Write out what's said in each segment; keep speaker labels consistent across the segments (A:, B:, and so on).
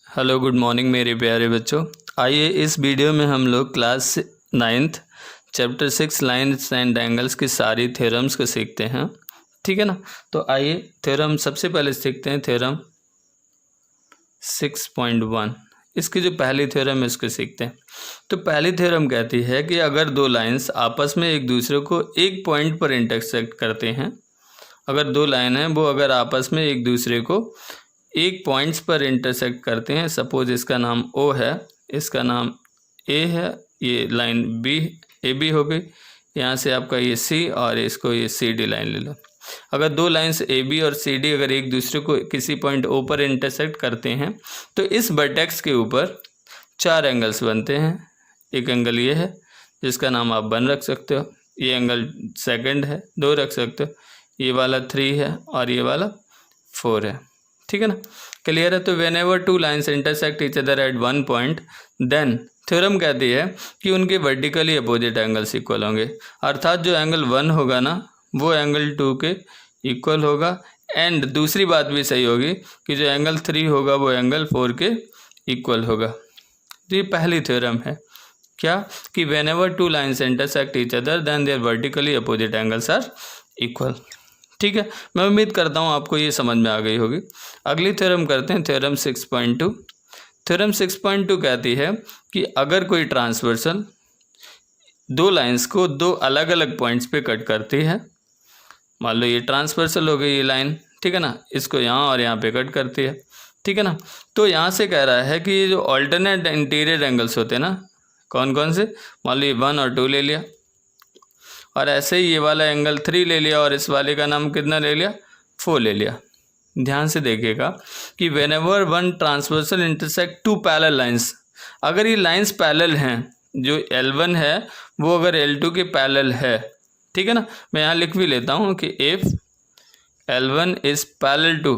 A: Hello good morning मेरे प्यारे बच्चों। आइए इस वीडियो में हम लोग class 9th chapter 6 lines and angles की सारी थ्योरम्स को सीखते हैं। ठीक है ना। तो आइए थ्योरम सबसे पहले सीखते हैं थ्योरम 6.1। इसकी जो पहली थ्योरम है इसको सीखते हैं। तो पहली थ्योरम कहती है कि अगर दो लाइन्स आपस में एक दूसरे को एक पॉइंट पर इंटरसेक्ट करते हैं, अगर दो लाइन हैं वो अगर आपस में एक दूसरे को एक पॉइंट्स पर इंटरसेक्ट करते हैं, सपोज इसका नाम ओ है, इसका नाम ए है, ये लाइन बी ए बी हो गई, यहाँ से आपका ये सी और इसको ये सी डी लाइन ले लो। अगर दो लाइन्स ए बी और सी डी अगर एक दूसरे को किसी पॉइंट ओ पर इंटरसेक्ट करते हैं तो इस वर्टेक्स के ऊपर चार एंगल्स बनते हैं। एक एंगल ये है जिसका नाम आप 1 रख सकते हो, ये एंगल सेकंड है 2 रख सकते हो, ये वाला 3 है और ये वाला 4 है। ठीक है ना, क्लियर है। तो whenever two lines intersect each other at one point then theorem कहती है कि उनके वर्टिकली अपोजिट एंगल्स इक्वल होंगे, अर्थात जो एंगल 1 होगा ना वो एंगल 2 के इक्वल होगा। एंड दूसरी बात भी सही होगी कि जो एंगल 3 होगा वो एंगल 4 के इक्वल होगा। तो ये पहली थ्योरम है क्या कि whenever two lines intersect each other then there vertically opposite angles are equal. ठीक है, मैं उम्मीद करता हूँ आपको ये समझ में आ गई होगी। अगली थ्योरम करते हैं थ्योरम 6.2। थ्योरम 6.2 कहती है कि अगर कोई ट्रांसवर्सल दो लाइंस को दो अलग अलग पॉइंट्स पे कट करती है, मान लो ये ट्रांसवर्सल हो गई ये लाइन, ठीक है ना, इसको यहाँ और यहाँ पे कट करती है, ठीक है ना। तो यहाँ से कह रहा है कि ये जो ऑल्टरनेट इंटीरियर एंगल्स होते हैं ना, कौन कौन से, मान लो ये 1 और 2 ले लिया और ऐसे ही ये वाला एंगल 3 ले लिया और इस वाले का नाम कितना ले लिया 4 ले लिया। ध्यान से देखिएगा कि whenever one transversal intersect two parallel lines, अगर ये लाइंस पैरेलल हैं, जो L1 है वो अगर L2 के पैरेलल है, ठीक है ना, मैं यहाँ लिख भी लेता हूँ कि if L1 is parallel to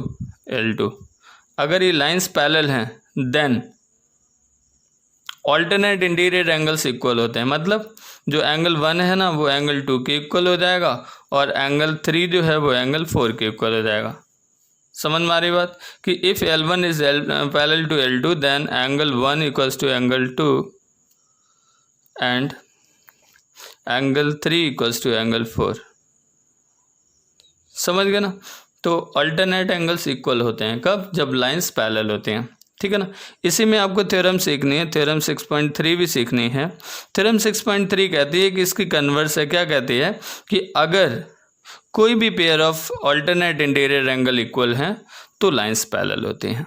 A: L2, अगर ये लाइंस पैरेलल हैं then alternate interior angles equal होते हैं। मतलब जो एंगल 1 है ना वो एंगल 2 के इक्वल हो जाएगा और एंगल 3 जो है वो एंगल 4 के इक्वल हो जाएगा। समझ में आ रही बात कि if L1 is parallel to L2 then angle 1 equals to angle 2 and angle 3 equals to angle 4। समझ गए ना। तो अल्टरनेट एंगल्स इक्वल होते हैं कब, जब लाइंस पैरेलल होते हैं, ठीक है ना। इसी में आपको थ्योरम सीखनी है, थ्योरम 6.3 भी सीखनी है। थ्योरम 6.3 कहती है कि इसकी कन्वर्स है, क्या कहती है कि अगर कोई भी pair of alternate interior angle equal हैं तो लाइंस पैरेलल होती हैं।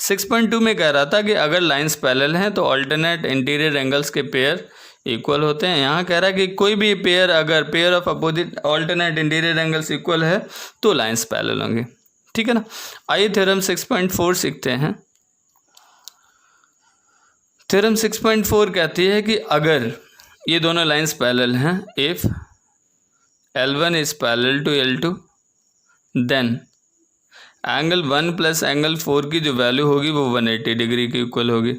A: 6.2 में कह रहा था कि अगर लाइंस पैरेलल हैं तो ऑल्टरनेट इंटीरियर एंगल्स के पेयर इक्वल होते हैं। यहाँ कह रहा है कि कोई भी पेयर, अगर pair of opposite alternate interior angles equal है तो लाइंस पैरेलल होंगे, ठीक है ना। आइए थ्योरम 6.4 सीखते हैं। थ्योरम 6.4 कहती है कि अगर ये दोनों लाइंस पैरेलल हैं, if L1 is parallel to L2 then angle 1 plus angle 4 की जो वैल्यू होगी वो 180 डिग्री की इक्वल होगी।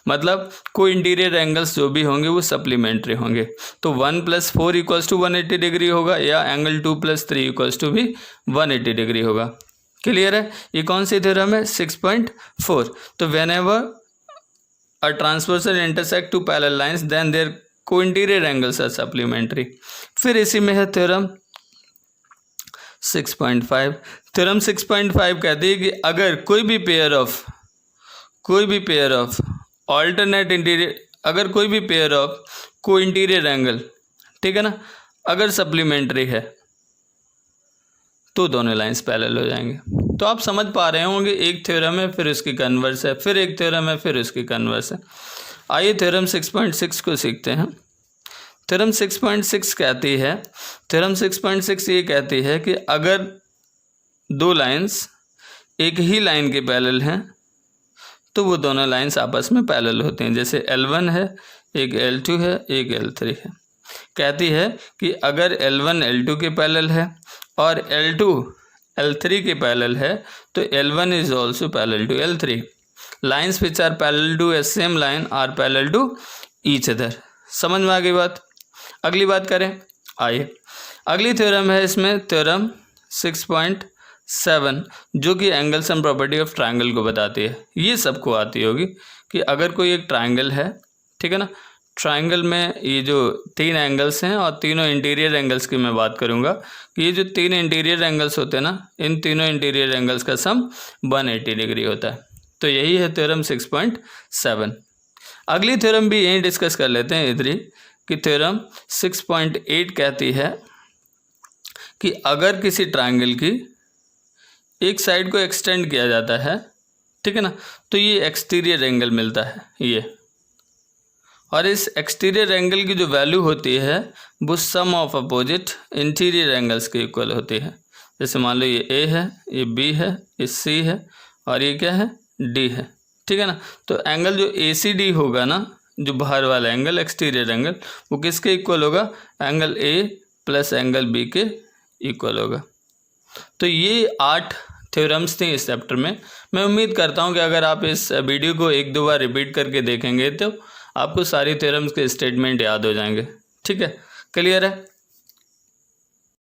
A: मतलब कोई इंटीरियर एंगल्स जो भी होंगे वो सप्लीमेंट्री होंगे। तो 1 + 4 इक्वल्स टू 180 डिग्री होगा या एंगल 2 + 3 इक्वल्स टू भी 180 डिग्री होगा। क्लियर है। ये कौन सी थ्योरम है 6.4। तो whenever a transversal intersect two parallel lines then their co-interior angles are supplementary. फिर इसी में है थ्योरम 6.5। थ्योरम 6.5 कहती है कि अगर कोई भी पेयर ऑफ ऑल्टरनेट इंटीरियर, अगर कोई भी पेयर ऑफ को इंटीरियर एंगल, ठीक है ना, अगर सप्लीमेंट्री है तो दोनों लाइंस पैरेलल हो जाएंगे। तो आप समझ पा रहे होंगे, एक थ्योरम है फिर उसकी कन्वर्स है, फिर एक थ्योरम है फिर उसकी कन्वर्स है। आइए थ्योरम 6.6 को सीखते हैं। थ्योरम 6.6 कहती है, थ्योरम 6.6 ये कहती है कि अगर दो लाइंस एक ही लाइन के पैरेलल हैं तो वो दोनों लाइंस आपस में पैरेलल होते हैं। जैसे L1 है, एक L2 है, एक L3 है। कहती है कि अगर L1 L2 के पैरेलल है और L2 L3 के पैरेलल है तो L1 is also parallel to L3। Lines which are parallel to a same line are parallel to each other. समझ में आ गई बात। अगली बात करें, आइए अगली थ्योरम है इसमें थ्योरम 7 जो कि angle sum property of triangle को बताती है। ये सबको आती होगी कि अगर कोई एक ट्रायंगल है, ठीक है ना, ट्रायंगल में ये जो 3 एंगल्स हैं और तीनों इंटीरियर एंगल्स की मैं बात करूँगा कि ये जो 3 इंटीरियर एंगल्स होते हैं ना, इन तीनों इंटीरियर एंगल्स का सम 180 डिग्री होता है। तो यही है थ्योरम 6.7। अगली थ्योरम भी यहीं डिस्कस कर लेते हैं इधर ही कि थ्योरम 6.8 कहती है कि अगर किसी ट्रायंगल की एक साइड को एक्सटेंड किया जाता है, ठीक है ना, तो ये एक्सटीरियर एंगल मिलता है ये, और इस एक्सटीरियर एंगल की जो वैल्यू होती है वो सम ऑफ अपोजिट इंटीरियर एंगल्स के इक्वल होती है। जैसे मान लो ये ए है, ये बी है, ये सी है और ये क्या है, डी है, ठीक है ना। तो एंगल जो ए सी डी होगा ना, जो बाहर वाला एंगल एक्सटीरियर एंगल, वो किसके इक्वल होगा, angle A plus angle B के इक्वल होगा। तो ये 8 थ्योरम्स थी इस चैप्टर में। मैं उम्मीद करता हूँ कि अगर आप इस वीडियो को 1-2 बार रिपीट करके देखेंगे तो आपको सारी थ्योरम्स के स्टेटमेंट याद हो जाएंगे। ठीक है, क्लियर है।